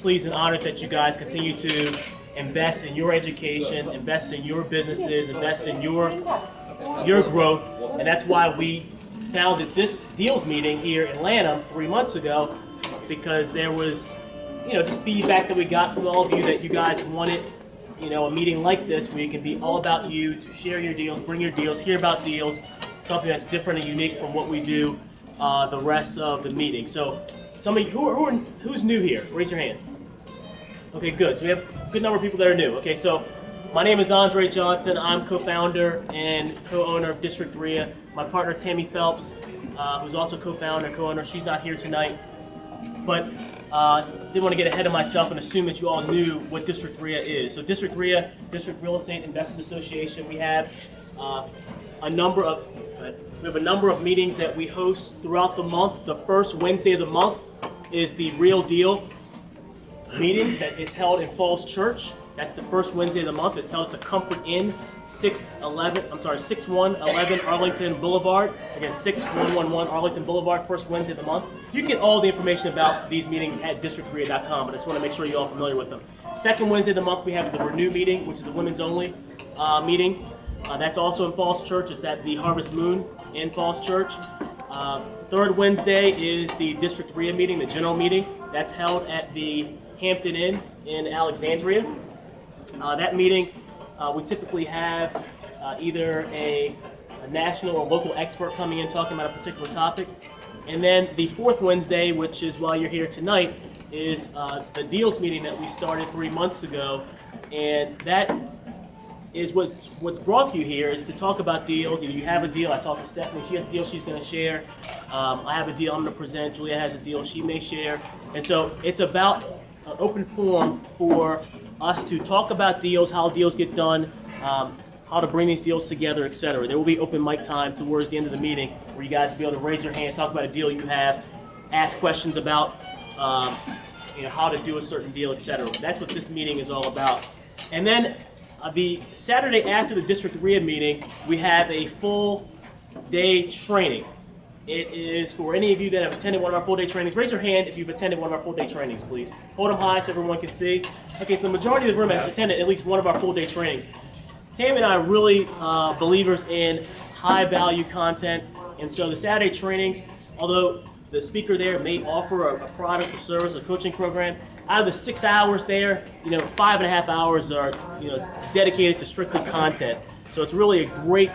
pleased and honored that you guys continue to invest in your education, invest in your businesses, invest in your growth, and that's why we founded this deals meeting here in Lanham 3 months ago, because there was, just feedback that we got from all of you that you guys wanted, a meeting like this where it can be all about you, to share your deals, bring your deals, hear about deals, something that's different and unique from what we do the rest of the meeting. So, some of you, who's new here? Raise your hand. Okay, good. So we have a good number of people that are new. Okay, so my name is Andre Johnson. I'm co-founder and co-owner of District RIA. My partner Tammy Phelps, who's also co-founder and co-owner, she's not here tonight. But didn't want to get ahead of myself and assume that you all knew what District RIA is. So District RIA, District Real Estate Investors Association, we have a number of meetings that we host throughout the month. The first Wednesday of the month is the Real Deal meeting that is held in Falls Church. That's the first Wednesday of the month. It's held at the Comfort Inn, 6111 Arlington Boulevard. Again, 6111 Arlington Boulevard, first Wednesday of the month. You can get all the information about these meetings at districtrea.com, but I just want to make sure you're all familiar with them. Second Wednesday of the month, we have the Renew meeting, which is a women's only meeting. That's also in Falls Church. It's at the Harvest Moon in Falls Church. Third Wednesday is the District RIA meeting, the general meeting. That's held at the Hampton Inn in Alexandria. That meeting, we typically have either a national or local expert coming in talking about a particular topic. And then the fourth Wednesday, which is why you're here tonight, is the deals meeting that we started 3 months ago. And that is what's brought you here, is to talk about deals. Either you have a deal, I talked to Stephanie, she has a deal she's going to share. I have a deal I'm going to present, Julia has a deal she may share. And so it's about an open forum for us to talk about deals, how deals get done, how to bring these deals together, etc. There will be open mic time towards the end of the meeting where you guys will be able to raise your hand, talk about a deal you have, ask questions about how to do a certain deal, etc. That's what this meeting is all about. And then the Saturday after the District RIA meeting, we have a full day training. It is for any of you that have attended one of our full day trainings. Raise your hand if you've attended one of our full day trainings, please. Hold them high so everyone can see. Okay, so the majority of the room has attended at least one of our full day trainings. Tam and I are really believers in high value content, and so the Saturday trainings, although the speaker there may offer a product or service, a coaching program, out of the 6 hours there, 5.5 hours are dedicated to strictly content. So it's really a great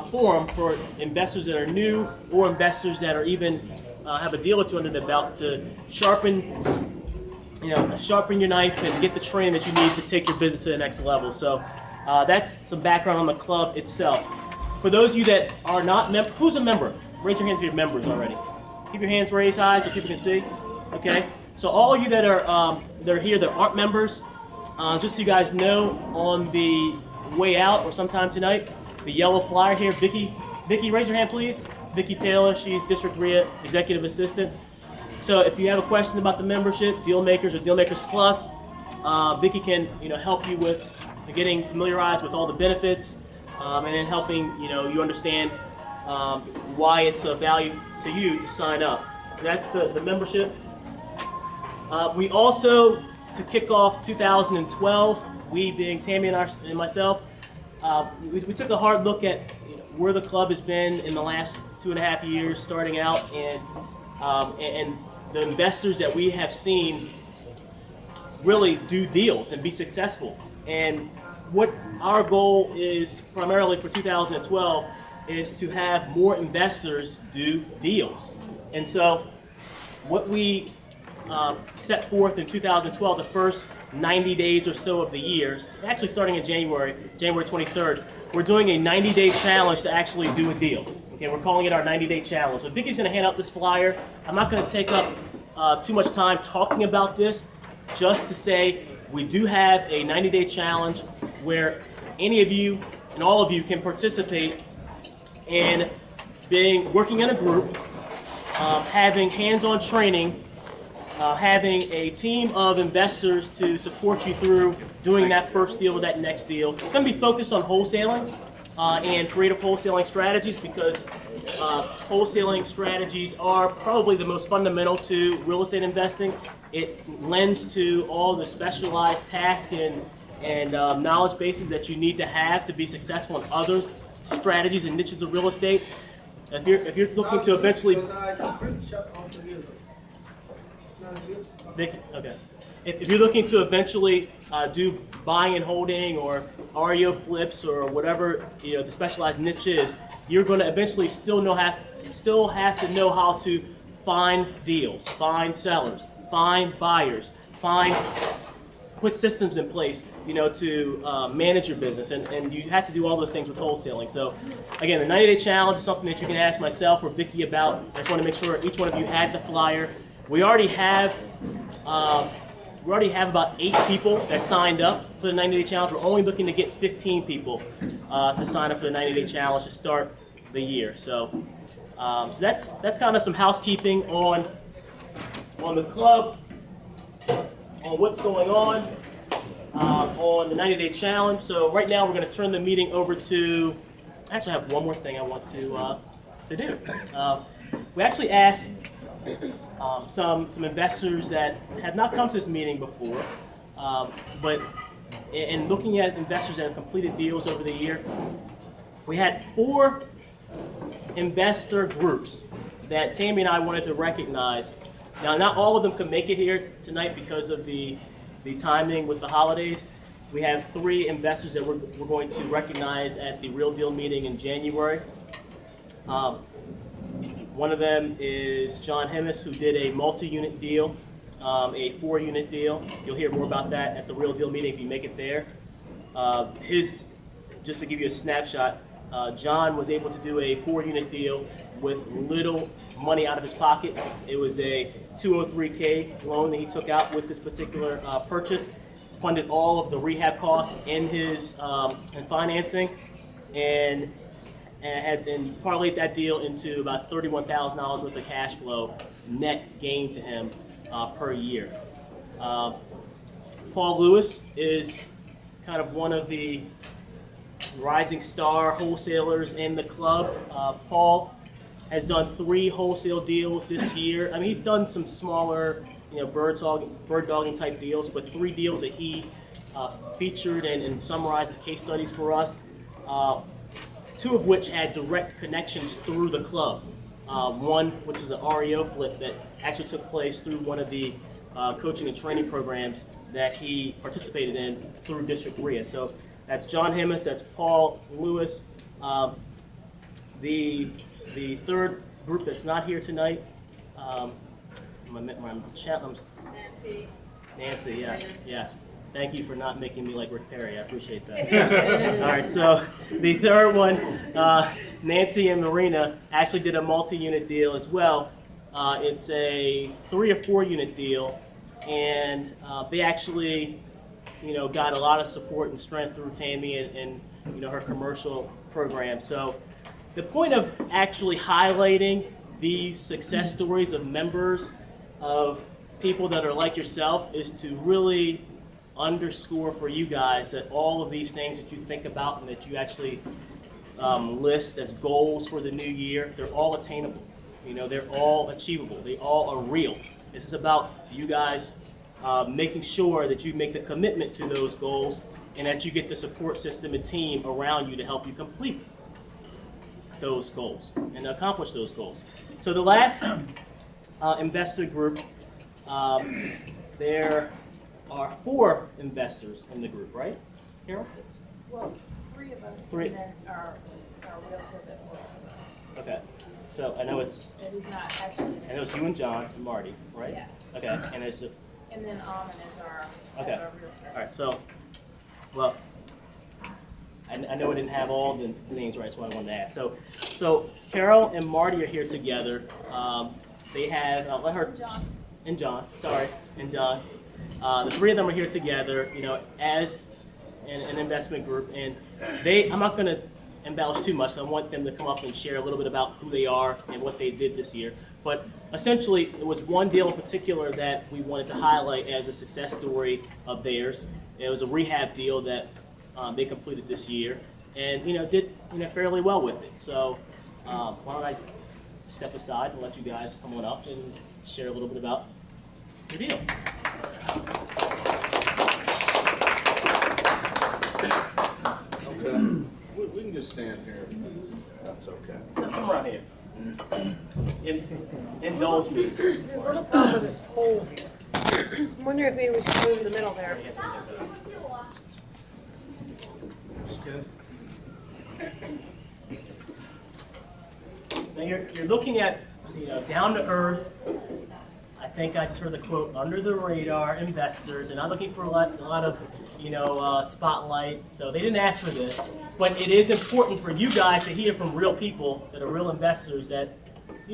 forum for investors that are new or investors that are even have a deal or two under their belt to sharpen your knife and get the training that you need to take your business to the next level. So that's some background on the club itself. For those of you that are not members, who's a member? Raise your hands if you're members already. Keep your hands raised high so people can see. Okay. So all of you that are here that aren't members, just so you guys know, on the way out or sometime tonight, the yellow flyer here, Vicki, raise your hand please. It's Vicki Taylor. She's District RIA Executive Assistant. So if you have a question about the membership, Deal Makers or Deal Makers Plus, Vicki can help you with getting familiarized with all the benefits, and then helping you understand why it's of value to you to sign up. So that's the membership. We also, to kick off 2012, we being Tammy and myself, we took a hard look at where the club has been in the last 2.5 years starting out, and the investors that we have seen really do deals and be successful. And what our goal is primarily for 2012 is to have more investors do deals. And so what we set forth in 2012, the first 90 days or so of the year, actually starting in January 23rd, we're doing a 90-day challenge to actually do a deal. Okay, we're calling it our 90-day challenge. So Vicki's going to hand out this flyer. I'm not going to take up too much time talking about this, just to say we do have a 90-day challenge where any of you and all of you can participate in working in a group, having hands-on training, having a team of investors to support you through doing that first deal or that next deal. It's going to be focused on wholesaling and creative wholesaling strategies, because wholesaling strategies are probably the most fundamental to real estate investing. It lends to all the specialized tasks and knowledge bases that you need to have to be successful in other strategies and niches of real estate. If you're looking to eventually, okay. If you're looking to eventually do buying and holding or REO flips or whatever the specialized niche is, you're going to eventually still have to know how to find deals, find sellers, find buyers, put systems in place, to manage your business, and you have to do all those things with wholesaling. So, again, the 90-day challenge is something that you can ask myself or Vicki about. I just want to make sure each one of you had the flyer. We already have about 8 people that signed up for the 90-day challenge. We're only looking to get 15 people to sign up for the 90-day challenge to start the year. So, so that's kind of some housekeeping on the club, on what's going on the 90-day challenge. So right now we're going to turn the meeting over to. Actually, I have one more thing I want to do. We actually asked some investors that have not come to this meeting before, but in looking at investors that have completed deals over the year, we had 4 investor groups that Tammy and I wanted to recognize. Now, not all of them could make it here tonight because of the timing with the holidays. We have 3 investors that we're going to recognize at the Real Deal meeting in January. One of them is John Hemmis, who did a multi-unit deal, a 4-unit deal. You'll hear more about that at the Real Deal meeting if you make it there. Just to give you a snapshot, John was able to do a 4-unit deal with little money out of his pocket. It was a 203K loan that he took out with this particular purchase, funded all of the rehab costs in his financing, and parlayed that deal into about $31,000 worth of cash flow net gain to him per year. Paul Lewis is kind of one of the rising star wholesalers in the club. Paul has done 3 wholesale deals this year. I mean, he's done some smaller, bird dogging type deals, but 3 deals that he featured and summarized as case studies for us. 2 of which had direct connections through the club. One, which is an REO flip that actually took place through one of the coaching and training programs that he participated in through District RIA. So that's John Hemmis, that's Paul Lewis. The 3rd group that's not here tonight, Nancy, yes. Thank you for not making me like Rick Perry. I appreciate that. All right, so the 3rd one, Nancy and Marina actually did a multi-unit deal as well. It's a 3 or 4-unit deal, and they actually, got a lot of support and strength through Tammy and her commercial program. So the point of actually highlighting these success stories of members, of people that are like yourself, is to really underscore for you guys that all of these things that you think about and that you actually list as goals for the new year, they're all attainable. They're all achievable. They all are real. This is about you guys making sure that you make the commitment to those goals and that you get the support system and team around you to help you complete those goals and accomplish those goals. So the last investor group, there are 4 investors in the group, right, Carol? Well, 3 of us, 3. And then our realtor that works with us. Okay, so I know it's. That is not actually. I know it's you and John and Marty, right? Yeah. Okay, and it's. And then Almond is our realtor. All right, so, well, I know I didn't have all the names right, so I wanted to ask. So Carol and Marty are here together. They have, let her, and John, and John. The 3 of them are here together, as an investment group, and I'm not going to embellish too much, so I want them to come up and share a little bit about who they are and what they did this year. But essentially, it was one deal in particular that we wanted to highlight as a success story of theirs. It was a rehab deal that they completed this year, and did fairly well with it. So why don't I step aside and let you guys come on up and share a little bit about Good deal. Okay. We can just stand here. That's okay. Come around here. Indulge me. There's a little problem with this pole here. I wonder if maybe we should move in the middle there. Good. Now you're looking at, down to earth. I think I just heard the quote, under the radar investors, and I'm looking for a lot of, spotlight. So they didn't ask for this, but it is important for you guys to hear from real people that are real investors that,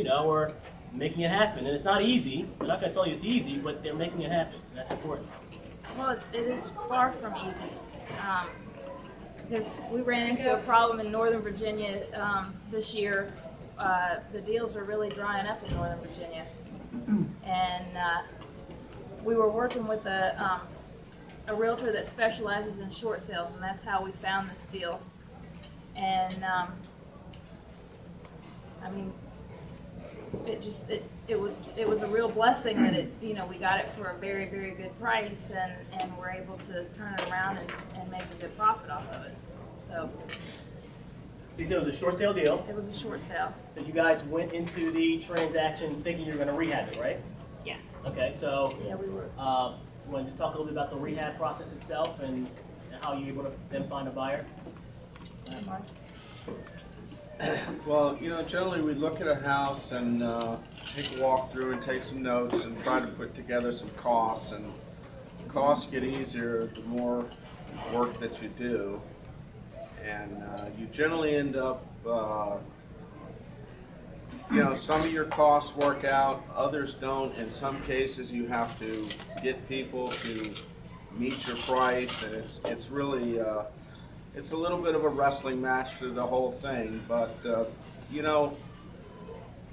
are making it happen. And it's not easy. I'm not going to tell you it's easy, but they're making it happen. And that's important. Well, it is far from easy. Because we ran into a problem in Northern Virginia this year. The deals are really drying up in Northern Virginia. And we were working with a realtor that specializes in short sales, and that's how we found this deal. And I mean, it was a real blessing that we got it for a very, very good price, and we're able to turn it around and make a good profit off of it. So you said it was a short sale deal. it was a short sale. So you guys went into the transaction thinking you were going to rehab it, right? Yeah. Okay, so Yeah, we were. you want to just talk a little bit about the rehab process itself and how you were able to then find a buyer? Well, generally we look at a house and take a walk through and take some notes and try to put together some costs. And costs get easier the more work that you do. And you generally end up, some of your costs work out, others don't. In some cases, you have to get people to meet your price, and it's really it's a little bit of a wrestling match through the whole thing. But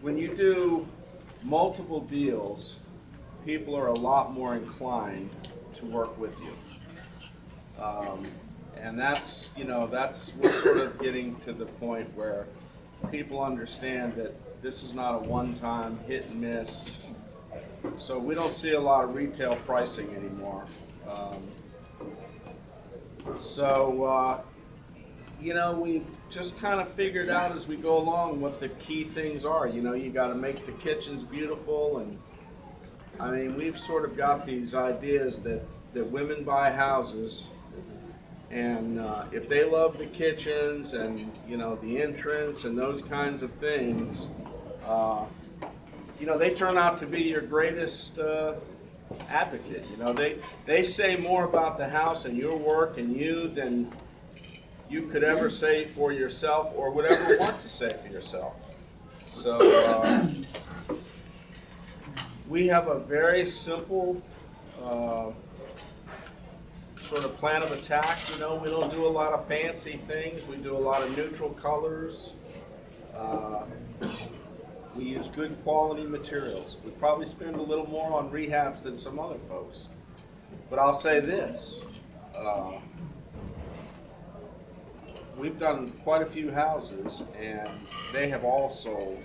when you do multiple deals, people are a lot more inclined to work with you. And that's we're sort of getting to the point where people understand that this is not a one-time hit and miss. So we don't see a lot of retail pricing anymore. We've just kind of figured out as we go along what the key things are. You got to make the kitchens beautiful, and I mean, we've sort of got these ideas that women buy houses. And if they love the kitchens and the entrance and those kinds of things, they turn out to be your greatest advocate. They say more about the house and your work and you than you could ever say for yourself or would ever want to say for yourself. So we have a very simple sort of plan of attack. We don't do a lot of fancy things. We do a lot of neutral colors. We use good quality materials. We probably spend a little more on rehabs than some other folks. But I'll say this. We've done quite a few houses, and they have all sold.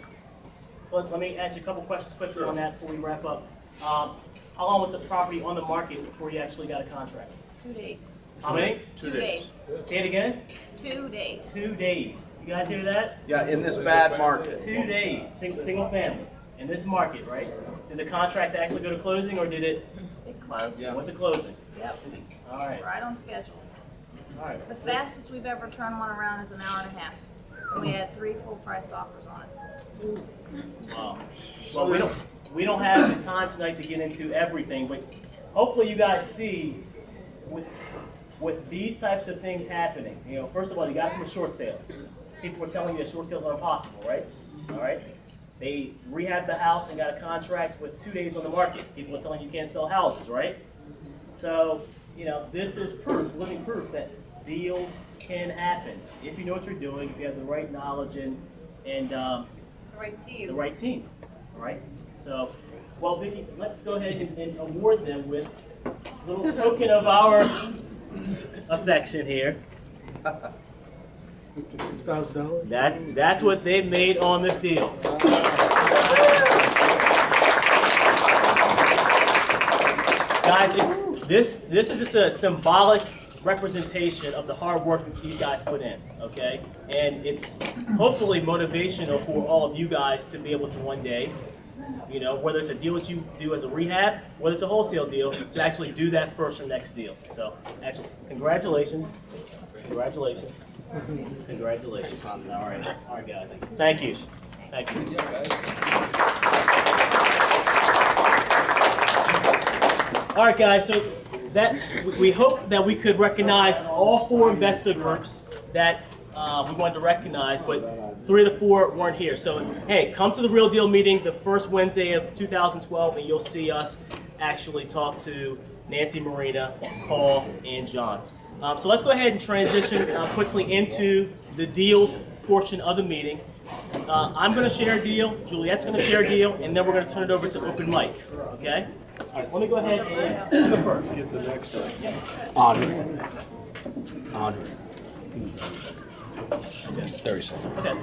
So let me ask you a couple questions quickly on that before we wrap up. How long was the property on the market before you actually got a contract? 2 days. How many? 2 days. Say it again? 2 days. 2 days. You guys hear that? Yeah, in this bad market. 2 days, single family, in this market, right? Did the contract actually go to closing, or did it? It closed. Yeah. Went to closing. Yep. All right. Right on schedule. All right. The fastest we've ever turned one around is an hour and a half. And we had 3 full price offers on it. Wow. Well, we don't have the time tonight to get into everything, but hopefully you guys see with these types of things happening. First of all, you got from a short sale. People were telling you that short sales are impossible, right? All right. They rehabbed the house and got a contract with 2 days on the market. People are telling you can't sell houses, right? So, this is proof, living proof that deals can happen if you know what you're doing, if you have the right knowledge and The right team. the right team. All right. So, well, Vicki, let's go ahead and award them with a little token of our affection here. $56,000. That's what they made on this deal. Guys, this is just a symbolic representation of the hard work that these guys put in, okay? And it's hopefully motivational for all of you guys to be able to one day, you know, whether it's a deal that you do as a rehab, whether it's a wholesale deal, to actually do that first or next deal. So, actually, congratulations. Congratulations. Congratulations. All right, guys. Thank you. Thank you. All right, guys. So that we hope that we could recognize all 4 investor groups that we wanted to recognize, but 3 of the 4 weren't here. So hey, come to the Real Deal meeting the first Wednesday of 2012, and you'll see us actually talk to Nancy, Marina, Paul, and John. So let's go ahead and transition quickly into the deals portion of the meeting. I'm going to share a deal, Juliet's going to share a deal, and then we're going to turn it over to open mic. Okay? All right, so let me go ahead and go first. Get the next one. Audrey. 30 seconds. Okay.